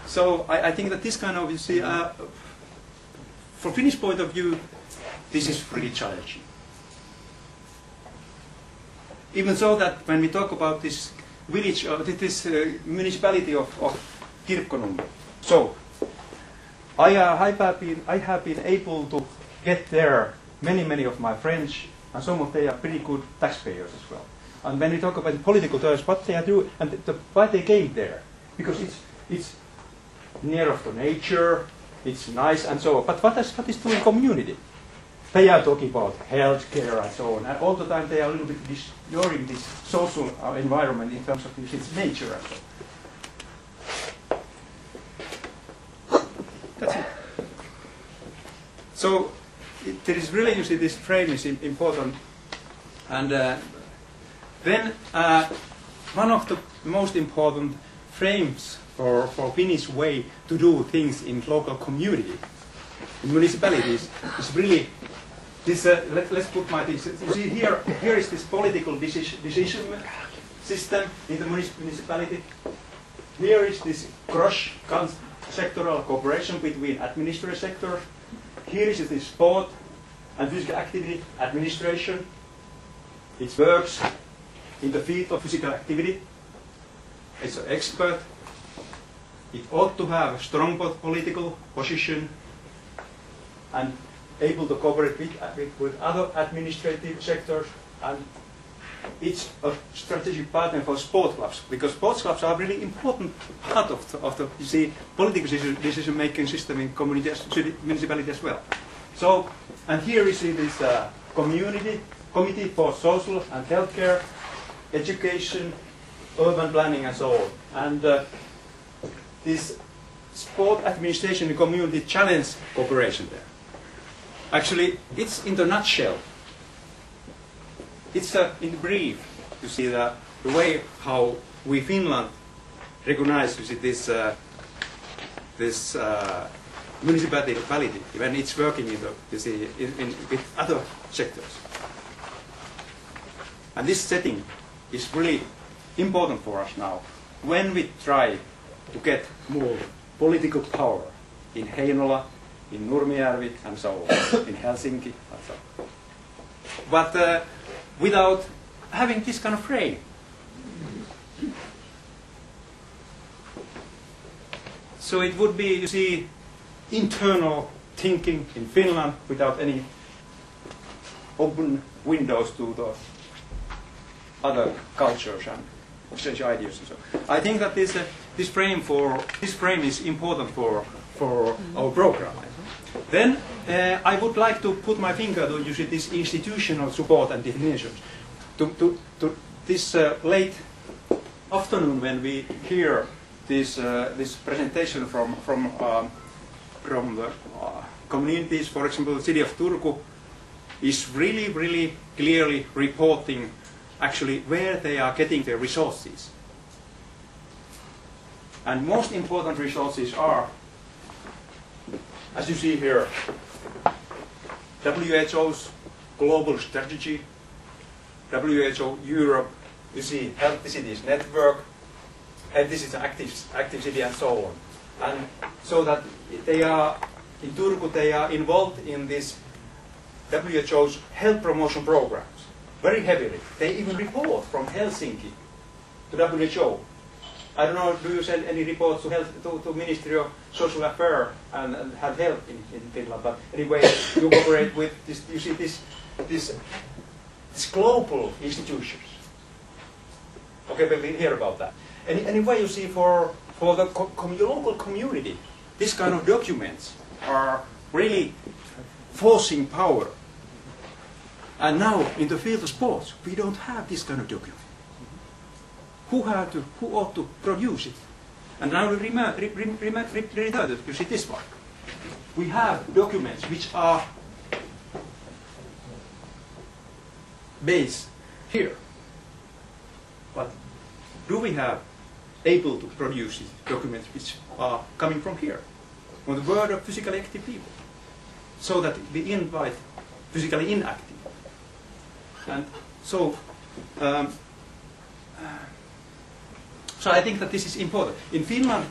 So I think that this kind of, you see, from Finnish point of view, this is really challenging. Even so that when we talk about this village, this municipality of Kirkkonummi, so I have been able to get there many of my friends, and some of them are pretty good taxpayers as well. And when we talk about the political terms, what they are doing, and why they came there, because it's near of the nature, it's nice and so on. But what is doing community? They are talking about healthcare and so on, and all the time they are a little bit ignoring this social environment in terms of its nature and so on. That's it. So there is really, you see, this frame is important, and then one of the most important frames for Finnish way to do things in local community, in municipalities, is really this. Let's put my things. You see here is this political decision system in the municipality. Here is this cross-sectoral cooperation between administrative sector. Here is this sport and physical activity administration. It works in the field of physical activity. It's an expert. It ought to have a strong political position and able to cooperate with other administrative sectors, and it's a strategic partner for sport clubs, because sports clubs are a really important part of the you see, political decision-making system in municipality as well. So, and here we see this committee for social and healthcare, education, urban planning, and so on. And this sport administration and community challenge cooperation there. Actually, it's in the nutshell. It's in brief. You see the way how we Finland recognize, you see, this municipality when it's working in the, you see, with other sectors. And this setting is really important for us now when we try to get more political power in Heinola, in Nurmijärvi, and so on, in Helsinki, and so on. But without having this kind of frame. So it would be, you see, internal thinking in Finland without any open windows to the other cultures and exchange ideas and so on. I think that this frame is important for our program. Then I would like to put my finger to, you see, this institutional support and definitions. To this late afternoon when we hear this presentation from the communities, for example, the city of Turku is really clearly reporting actually where they are getting their resources. And most important resources are, as you see here, WHO's global strategy, WHO Europe, you see Healthy Cities Network, Healthy Cities Active City, and so on. And so that they are, in Turku, they are involved in this WHO's health promotion programs very heavily. They even report from Helsinki to WHO. I don't know, do you send any reports to Ministry of Social Affairs and have health in Finland? But anyway, you cooperate with this, you see this global institutions. Okay, but we hear about that. Anyway, you see for the local community, this kind of documents are really forcing power. And now, in the field of sports, we don't have this kind of document. Who ought to produce it? And now we return, you see this one. We have documents which are based here. But do we have able to produce documents which are coming from here? From the world of physically active people. So that we invite physically inactive. And so, so I think that this is important. In Finland,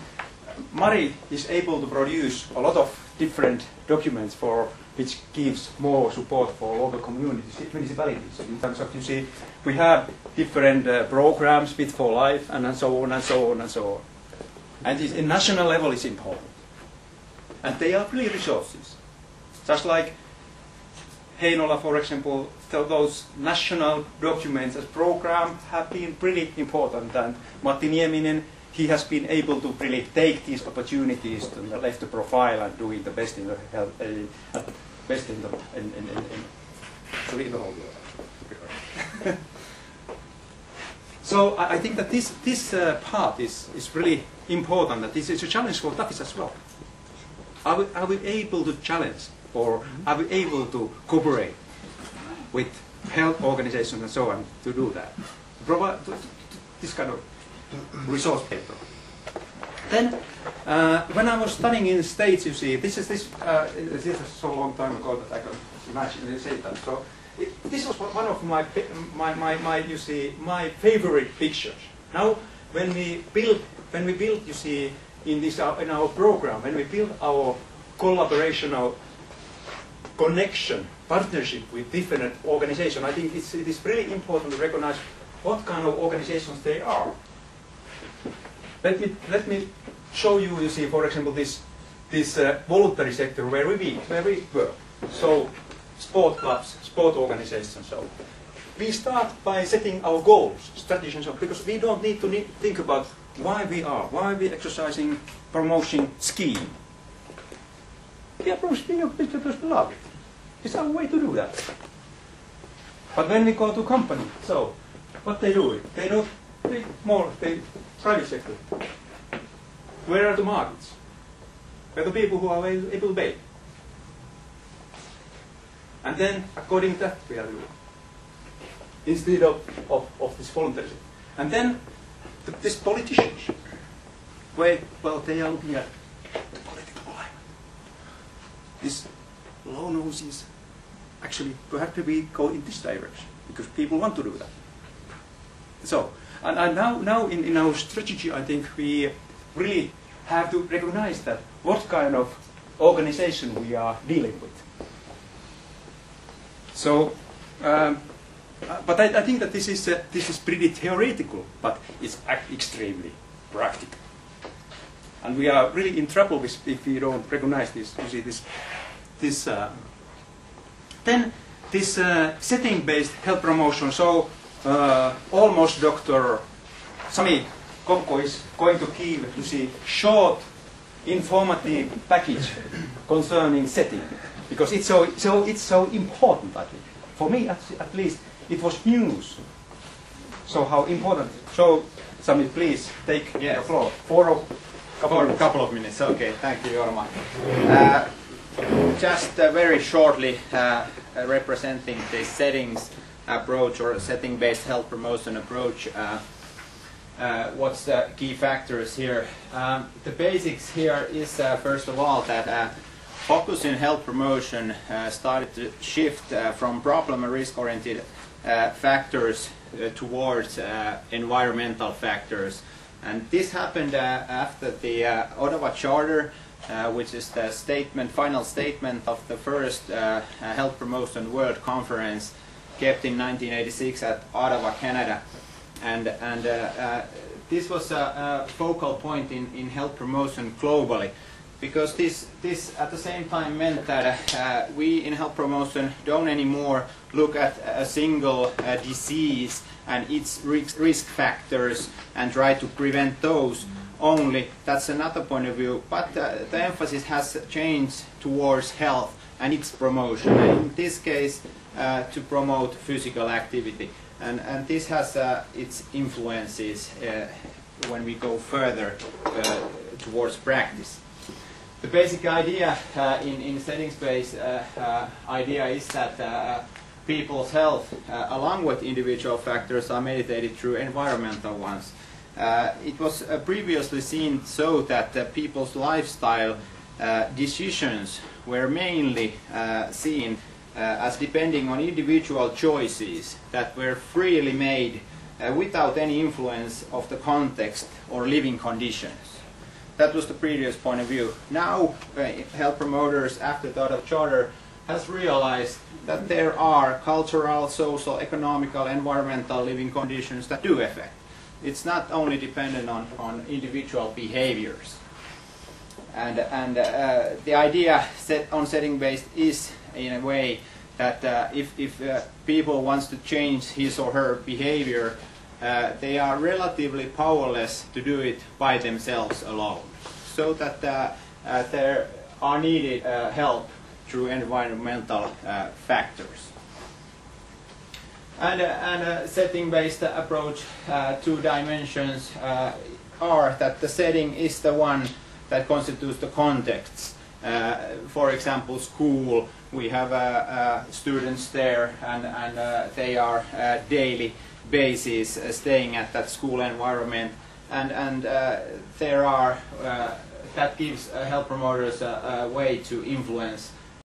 Mari is able to produce a lot of different documents for which gives more support for local communities, municipalities. In terms of, you see, we have different programs, Fit for Life, and so on and so on and so on. And in national level is important. And they are really resources. Just like Heinola, for example, those national documents as program have been pretty important. And Matti Nieminen, he has been able to really take these opportunities to left the profile and doing the best in the health, best in the whole world. So I think that this part is really important. That this is a challenge for TAFIS as well. Are we able to challenge, or are we able to cooperate with health organizations and so on to do that? Provide this kind of resource paper. Then, when I was studying in the States, you see, this is so long time ago that I can imagine they say that. So this was one of my you see, my favorite pictures. Now, when we build, you see, in our program, when we build our collaborational connection, partnership with different organizations, I think it is really important to recognize what kind of organizations they are. Let me show you. You see, for example, this voluntary sector where we work. So, sport clubs, sport organizations. So, we start by setting our goals, strategies, because we don't need to think about why we exercising, promoting skiing. We approach skiing because we love it. It's our way to do that. But when we go to company, so what they do? They don't think more. They private sector. Where are the markets? Where are the people who are able to pay? And then, according to that, we are doing instead of this volunteerism. And then these politicians, well, they are looking at the political climate. This low noses actually perhaps we go in this direction because people want to do that. So, and now in our strategy, I think we really have to recognize that what kind of organization we are dealing with. So, but I think that this is pretty theoretical, but it's extremely practical. And we are really in trouble if we don't recognize this. You see this. Then this setting-based health promotion. So almost Dr. Sami Kokko is going to give, you see, short, informative package concerning setting, because it's so important. I think for me, at least, it was news. So how important? So Sami, please take the floor for a couple of minutes. Okay, thank you, Jorma. Just very shortly representing the settings approach or setting-based health promotion approach. What's the key factors here? The basics here is first of all that focus in health promotion started to shift from problem and risk-oriented factors towards environmental factors. And this happened after the Ottawa Charter, which is the final statement of the first Health Promotion World Conference kept in 1986 at Ottawa, Canada. And this was a focal point in health promotion globally, because this at the same time meant that we in health promotion don't anymore look at a single disease and its risk factors and try to prevent those only. That's another point of view, but the emphasis has changed towards health and its promotion, and in this case to promote physical activity, and this has its influences when we go further towards practice. The basic idea in settings-based idea is that people's health, along with individual factors, are mediated through environmental ones. It was previously seen so that people's lifestyle decisions were mainly seen as depending on individual choices that were freely made without any influence of the context or living conditions. that was the previous point of view. Now, health promoters, after thought of charter, has realized that there are cultural, social, economical, environmental living conditions that do affect. It's not only dependent on individual behaviors. And the idea on setting-based is, in a way, that if people wants to change his or her behavior, they are relatively powerless to do it by themselves alone. So that there are needed help through environmental factors. And a setting-based approach, 2 dimensions are that the setting is the one that constitutes the context. For example, school, we have students there, and they are daily basis staying at that school environment, and there are that gives health promoters a way to influence